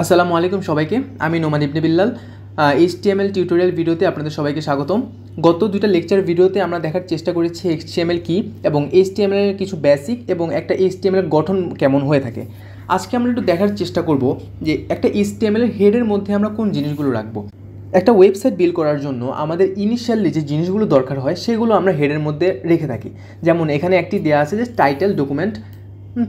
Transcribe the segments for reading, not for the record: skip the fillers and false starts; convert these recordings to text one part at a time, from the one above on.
আসসালামু আলাইকুম সবাইকে। আমি নোমান ইবনে বিল্লাল। HTML টিউটোরিয়াল ভিডিওতে আপনাদের সবাইকে স্বাগতম। গত দুইটা লেকচার ভিডিওতে আমরা দেখার চেষ্টা করেছি HTML কি এবং HTML এর কিছু বেসিক এবং একটা HTML এর গঠন কেমন হয়ে থাকে। আজকে আমরা একটু দেখার চেষ্টা করব যে একটা HTML এর হেডের মধ্যে আমরা কোন জিনিসগুলো রাখবো। একটা ওয়েবসাইট বিল্ড করার জন্য আমাদের ইনিশিয়ালি যে জিনিসগুলো দরকার হয় সেগুলো আমরা হেডের মধ্যে রেখে থাকি। যেমন এখানে একটি দেওয়া আছে যে টাইটেল ডকুমেন্ট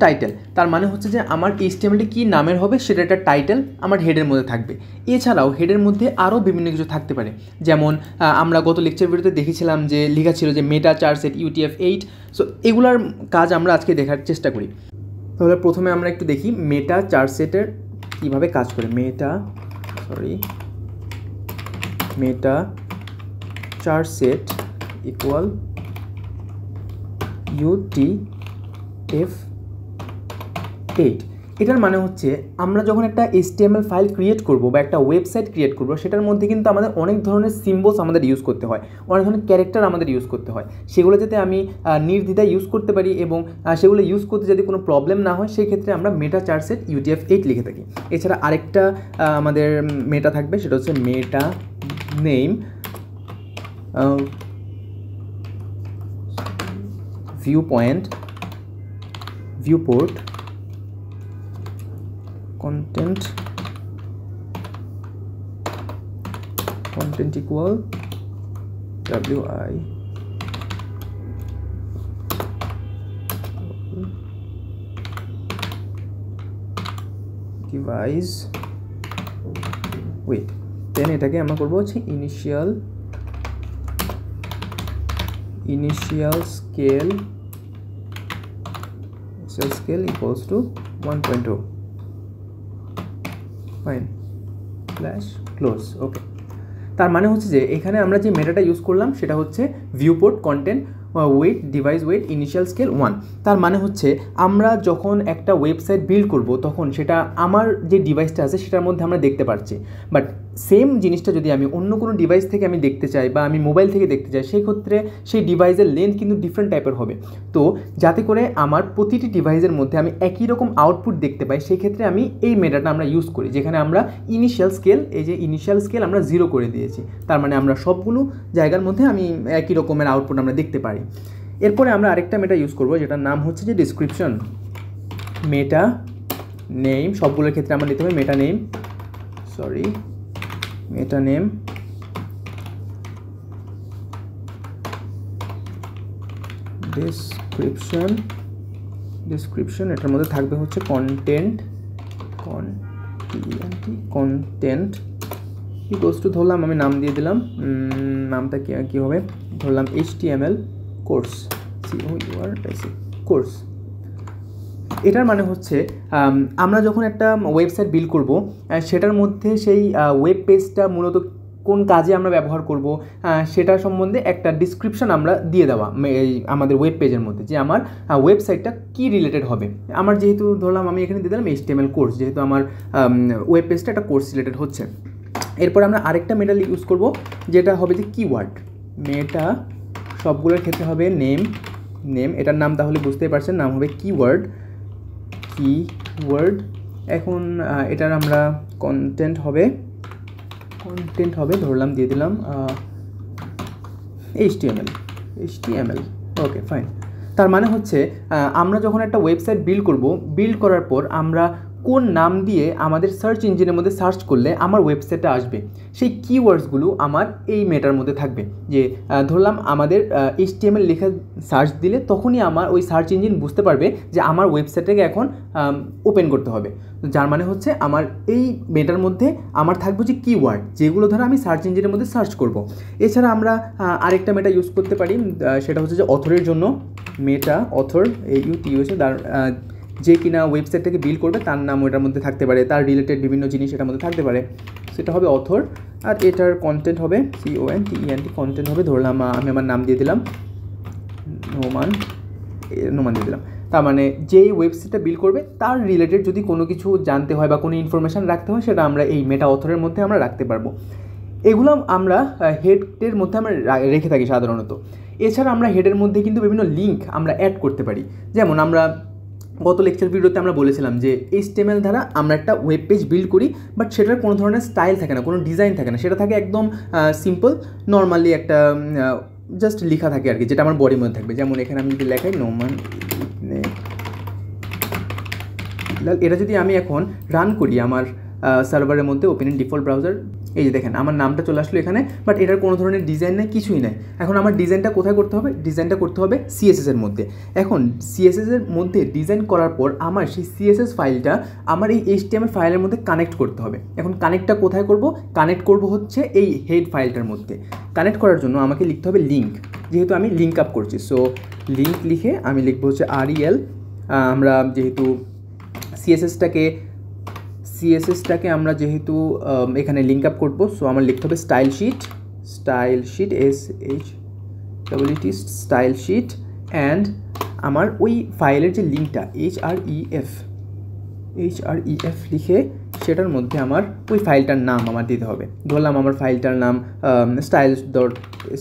টাইটেল, তার মানে হচ্ছে যে আমার HTMLটি কী নামের হবে সেটা একটা টাইটেল আমার হেডের মধ্যে থাকবে। এছাড়াও হেডের মধ্যে আরও বিভিন্ন কিছু থাকতে পারে, যেমন আমরা গত লেকচার ভিডিওতে দেখেছিলাম যে লেখা ছিল যে মেটা চার্টসেট UTF-8। সো এগুলার কাজ আমরা আজকে দেখার চেষ্টা করি। তাহলে প্রথমে আমরা একটু দেখি মেটা চার্টসেটের কীভাবে কাজ করে। মেটা চার্টসেট ইকুয়াল UTF-8। এটার মানে হচ্ছে আমরা যখন একটা HTML ফাইল ক্রিয়েট করব বা একটা ওয়েবসাইট ক্রিয়েট করব, সেটার মধ্যে কিন্তু আমাদের অনেক ধরনের সিম্বলস আমাদের ইউজ করতে হয়, অনেক ধরনের ক্যারেক্টার আমাদের ইউজ করতে হয়। সেগুলো যাতে আমি নির্দ্বিধায় ইউজ করতে পারি এবং সেগুলো ইউজ করতে যদি কোনো প্রবলেম না হয়, সেই ক্ষেত্রে আমরা মেটা চার্টসেট UTF-8 লিখে থাকি। এছাড়া আরেকটা আমাদের মেটা থাকবে, সেটা হচ্ছে meta name viewport content equal WI device wait, then এটাকে আমরা করব হচ্ছে initial scale equals to 1.0 fine slash close. Okay, তার মানে হচ্ছে যে এখানে আমরা যে মেটাটা ইউজ করলাম সেটা হচ্ছে viewport content width device width initial scale 1। তার মানে হচ্ছে আমরা যখন একটা ওয়েবসাইট বিল্ড করব তখন সেটা আমার যে ডিভাইসটা আছে সেটার মধ্যে আমরা দেখতে পাচ্ছি, বাট সেম জিনিসটা যদি আমি অন্য কোনো ডিভাইস থেকে আমি দেখতে চাই বা আমি মোবাইল থেকে দেখতে চাই, সেই ক্ষেত্রে সেই ডিভাইসের লেন্থ কিন্তু ডিফারেন্ট টাইপের হবে। তো যাতে করে আমার প্রতিটি ডিভাইসের মধ্যে আমি একই রকম আউটপুট দেখতে পাই, সেই ক্ষেত্রে আমি এই মেটাটা আমরা ইউজ করি, যেখানে আমরা ইনিশিয়াল স্কেল আমরা 0 করে দিয়েছি। তার মানে আমরা সবগুলো জায়গার মধ্যে আমি একই রকমের আউটপুট আমরা দেখতে পারি। এরপরে আমরা আরেকটা মেটা ইউজ করব, যেটার নাম হচ্ছে যে ডিসক্রিপশন। মেটা নেম সবগুলোর ক্ষেত্রে আমরা নিতে হবে মেটা নেম ডিসক্রিপশন। এটার মধ্যে থাকবে হচ্ছে কন্টেন্ট ইকুয়ালস টু, ধরলাম আমি নাম দিয়ে দিলাম, নামটা কী হবে, ধরলাম HTML কোর্স, কোর্স। এটার মানে হচ্ছে আমরা যখন একটা ওয়েবসাইট বিল্ড করব, সেটার মধ্যে সেই ওয়েব পেজটা মূলত কোন কাজে আমরা ব্যবহার করব সেটা সম্বন্ধে একটা ডিসক্রিপশন আমরা দিয়ে দেওয়া আমাদের ওয়েব পেজের মধ্যে, যে আমার ওয়েবসাইটটা কী রিলেটেড হবে। আমার যেহেতু ধরলাম আমি এখানে দিয়ে দিলাম HTML কোর্স, যেহেতু আমার ওয়েব পেজটা একটা কোর্স রিলেটেড হচ্ছে। এরপর আমরা আরেকটা মেটা ইউজ করব, যেটা হবে যে কিওয়ার্ড। মেটা সবগুলোর ক্ষেত্রে হবে নেম, এটার নাম তাহলে বুঝতেই পারছেন, নাম হবে কিওয়ার্ড। এখন এটার আমরা কন্টেন্ট হবে ধরলাম দিয়ে দিলাম HTML। Okay fine. তার মানে হচ্ছে আমরা যখন একটা ওয়েবসাইট বিল্ড করার পর আমরা কোন নাম দিয়ে আমাদের সার্চ ইঞ্জিনের মধ্যে সার্চ করলে আমার ওয়েবসাইটটা আসবে, সেই কিওয়ার্ডসগুলো আমার এই মেটার মধ্যে থাকবে। যে ধরলাম আমাদের HTML লেখা সার্চ দিলে তখনই আমার ওই সার্চ ইঞ্জিন বুঝতে পারবে যে আমার ওয়েবসাইটটাকে এখন ওপেন করতে হবে। যার মানে হচ্ছে আমার এই মেটার মধ্যে আমার থাকবে যে কিওয়ার্ড, যেগুলো ধরো আমি সার্চ ইঞ্জিনের মধ্যে সার্চ করব। এছাড়া আমরা আরেকটা মেটা ইউজ করতে পারি, সেটা হচ্ছে যে অথরের জন্য মেটা অথর, UTH, যে কিনা ওয়েবসাইটটাকে বিল্ড করবে তার নাম ওটার মধ্যে থাকতে পারে, তার রিলেটেড বিভিন্ন জিনিস এটার মধ্যে থাকতে পারে, সেটা হবে অথর। আর এটার কন্টেন্ট হবে কন্টেন্ট হবে, ধরলাম আমি আমার নাম দিয়ে দিলাম নোমান দিয়ে দিলাম। তার মানে যেই ওয়েবসাইটটা বিল্ড করবে তার রিলেটেড যদি কোনো কিছু জানতে হয় বা কোনো ইনফরমেশান রাখতে হয়, সেটা আমরা এই মেটা অথরের মধ্যে আমরা রাখতে পারবো। এগুলো আমরা হেডের মধ্যে আমরা রেখে থাকি সাধারণত। এছাড়া আমরা হেডের মধ্যে কিন্তু বিভিন্ন লিঙ্ক আমরা অ্যাড করতে পারি। যেমন আমরা গত লেকচার ভিডিওতে আমরা বলেছিলাম যে HTML দ্বারা আমরা একটা ওয়েব পেজ বিল্ড করি, বাট সেটার কোনো ধরনের স্টাইল থাকে না, কোনো ডিজাইন থাকে না, সেটা থাকে একদম সিম্পল নর্মালি একটা জাস্ট লেখা থাকে আর কি, যেটা আমার বডির মধ্যে থাকবে। যেমন এখানে আমি যদি লেখাই নোমান, এটা যদি আমি এখন রান করি আমার সার্ভারের মধ্যে ওপেন ইন ডিফল্ট ব্রাউজার, এই যে দেখেন আমার নামটা চলে আসলো এখানে, বাট এটার কোনো ধরনের ডিজাইন নেই, কিছুই নেই। এখন আমার ডিজাইনটা কোথায় করতে হবে? ডিজাইনটা করতে হবে CSS এর মধ্যে। এখন CSS এর মধ্যে ডিজাইন করার পর আমার সেই CSS ফাইলটা আমার এই HTML ফাইলের মধ্যে কানেক্ট করতে হবে। এখন কানেক্টটা কোথায় করব? কানেক্ট করব হচ্ছে এই হেড ফাইলটার মধ্যে। কানেক্ট করার জন্য আমাকে লিখতে হবে লিঙ্ক, যেহেতু আমি লিঙ্ক আপ করছি। সো লিঙ্ক লিখে আমি লিখবো হচ্ছে REL। আমরা যেহেতু CSSটাকে আমরা যেহেতু এখানে লিঙ্ক আপ করবো, সো আমার লিখতে হবে style sheet SHEET style sheet, and আমার ওই ফাইলের যে লিঙ্কটা href লিখে সেটার মধ্যে আমার ওই ফাইলটার নাম আমার দিতে হবে। ধরলাম আমার ফাইলটার নাম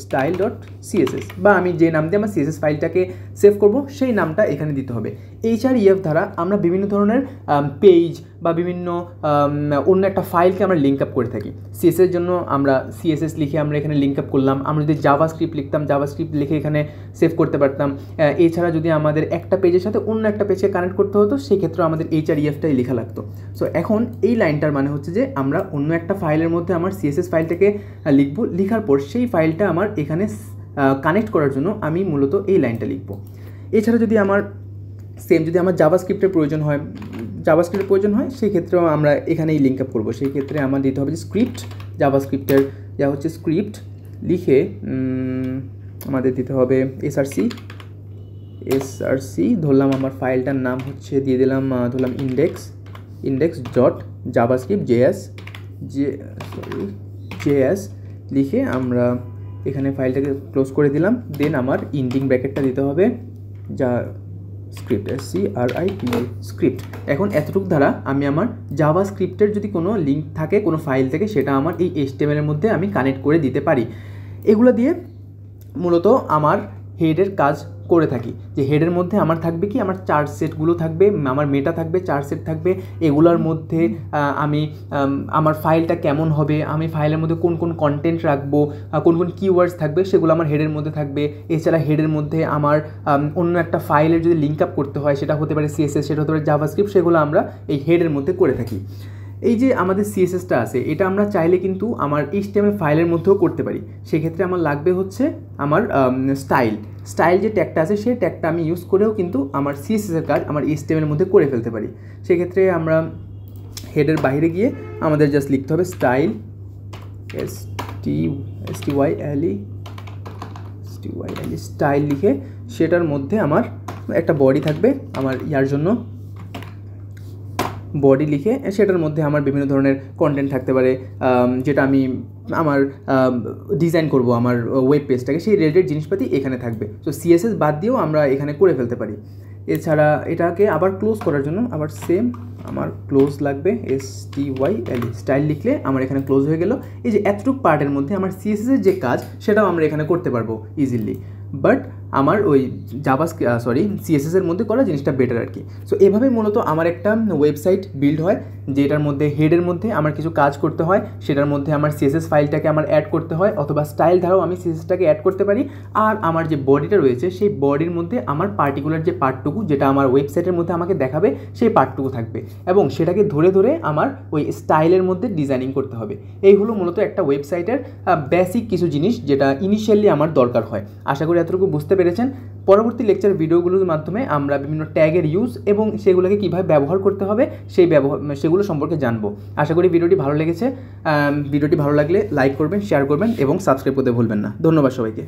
style.css, বা আমি যে নাম দিয়ে আমার CSS ফাইলটাকে সেভ করব সেই নামটা এখানে দিতে হবে। href দ্বারা আমরা বিভিন্ন ধরনের পেজ বা বিভিন্ন অন্য একটা ফাইলকে আমরা লিঙ্ক আপ করে থাকি। CSS জন্য আমরা CSS লিখে আমরা এখানে লিঙ্ক আপ করলাম। আমরা যদি জাভাস্ক্রিপ্ট লিখতাম, জাভাস্ক্রিপ্ট লিখে এখানে সেভ করতে পারতাম। এছাড়া যদি আমাদের একটা পেজের সাথে অন্য একটা পেজকে কানেক্ট করতে হতো, সেই ক্ষেত্রে আমাদের hrefটাই লেখা লাগতো। সো এখন এই লাইনটার মানে হচ্ছে যে আমরা অন্য একটা ফাইলের মধ্যে আমার CSS ফাইলটাকে লিখবো, লেখার পর সেই ফাইলটা আমার এখানে কানেক্ট করার জন্য আমি মূলত এই লাইনটা লিখবো। এছাড়া যদি আমার যদি আমার জাভাস্ক্রিপ্টের প্রয়োজন হয় সেই ক্ষেত্রেও আমরা এখানেই লিঙ্ক আপ করবো। সেই ক্ষেত্রে আমার দিতে হবে যে স্ক্রিপ্ট, জাভাস্ক্রিপ্টের যা হচ্ছে স্ক্রিপ্ট লিখে আমাদের দিতে হবে src। ধরলাম আমার ফাইলটার নাম হচ্ছে দিয়ে দিলাম, ধরলাম index.javascript.js লিখে আমরা এখানে ফাইলটাকে ক্লোজ করে দিলাম। দেন আমার ইন্ডিং ব্র্যাকেটটা দিতে হবে যা স্ক্রিপ্ট স্ক্রিপ্ট। এখন এতটুকু দ্বারা আমি আমার জাভাস্ক্রিপ্টের যদি কোনো লিঙ্ক থাকে, কোনো ফাইল থেকে, সেটা আমার এই HTML এর মধ্যে আমি কানেক্ট করে দিতে পারি। এগুলো দিয়ে মূলত আমার হেডের কাজ করে থাকি। যে হেডের মধ্যে আমার থাকবে কি, আমার চার্ট সেটগুলো থাকবে, আমার মেটা থাকবে, চার্ট সেট থাকবে। এগুলোর মধ্যে আমি আমার ফাইলটা কেমন হবে, আমি ফাইলের মধ্যে কোন কোন কন্টেন্ট রাখবো, কোন কোন কিওয়ার্ডস থাকবে, সেগুলো আমার হেডের মধ্যে থাকবে। এছাড়া হেডের মধ্যে আমার অন্য একটা ফাইলের যদি লিঙ্ক আপ করতে হয়, সেটা হতে পারে CSS, সেটা হতে পারে জাভাস্ক্রিপ্ট, সেগুলো আমরা এই হেডের মধ্যে করে থাকি। এই যে আমাদের CSSটা আছে, এটা আমরা চাইলে কিন্তু আমার HTML ফাইলের মধ্যেও করতে পারি। সেক্ষেত্রে আমার লাগবে হচ্ছে আমার স্টাইল যে ট্যাগটা আছে, সেই ট্যাগটা আমি ইউজ করেও কিন্তু আমার CSS-এর কাজ আমার HTML এর মধ্যে করে ফেলতে পারি। সেক্ষেত্রে আমরা হেডের বাইরে গিয়ে আমাদের জাস্ট লিখতে হবে স্টাইল স্টাইল লিখে সেটার মধ্যে আমার একটা বডি থাকবে, আমার ইয়ার জন্য বডি লিখে সেটার মধ্যে আমার বিভিন্ন ধরনের কন্টেন্ট থাকতে পারে, যেটা আমি আমার ডিজাইন করব আমার ওয়েব পেজটাকে, সেই রিলেটেড জিনিসপাতি এখানে থাকবে। সো CSS বাদ দিয়েও আমরা এখানে করে ফেলতে পারি। এছাড়া এটাকে আবার ক্লোজ করার জন্য আবার সেম আমার ক্লোজ লাগবে স্টাইল লিখলে আমার এখানে ক্লোজ হয়ে গেল। এই যে এতটুকু পার্টের মধ্যে আমার CSS-এর যে কাজ, সেটাও আমরা এখানে করতে পারবো ইজিলি, বাট আমার ওই CSS-এর মধ্যে করা জিনিসটা বেটার আর কি। সো এভাবে মূলত আমার একটা ওয়েবসাইট বিল্ড হয়, যেটার মধ্যে হেডের মধ্যে আমার কিছু কাজ করতে হয়, সেটার মধ্যে আমার CSS ফাইলটাকে আমার অ্যাড করতে হয়, অথবা স্টাইল দ্বারাও আমি CSS-টাকে অ্যাড করতে পারি। আর আমার যে বডিটা রয়েছে, সেই বডির মধ্যে আমার পার্টিকুলার যে পার্টটুকু, যেটা আমার ওয়েবসাইটের মধ্যে আমাকে দেখাবে, সেই পার্টটুকু থাকবে, এবং সেটাকে ধরে ধরে আমার ওই স্টাইলের মধ্যে ডিজাইনিং করতে হবে। এই হলো মূলত একটা ওয়েবসাইটের বেসিক কিছু জিনিস, যেটা ইনিশিয়ালি আমার দরকার হয়। আশা করি এতটুকু বুঝতে পেরেছেন। পরবর্তী লেকচার ভিডিওগুলোর মাধ্যমে আমরা বিভিন্ন ট্যাগের ইউজ এবং সেগুলোকে কীভাবে ব্যবহার করতে হবে সেগুলো সম্পর্কে জানবো। আশা করি ভিডিওটি ভালো লেগেছে। ভিডিওটি ভালো লাগলে লাইক করবেন, শেয়ার করবেন এবং সাবস্ক্রাইব করতে ভুলবেন না। ধন্যবাদ সবাইকে।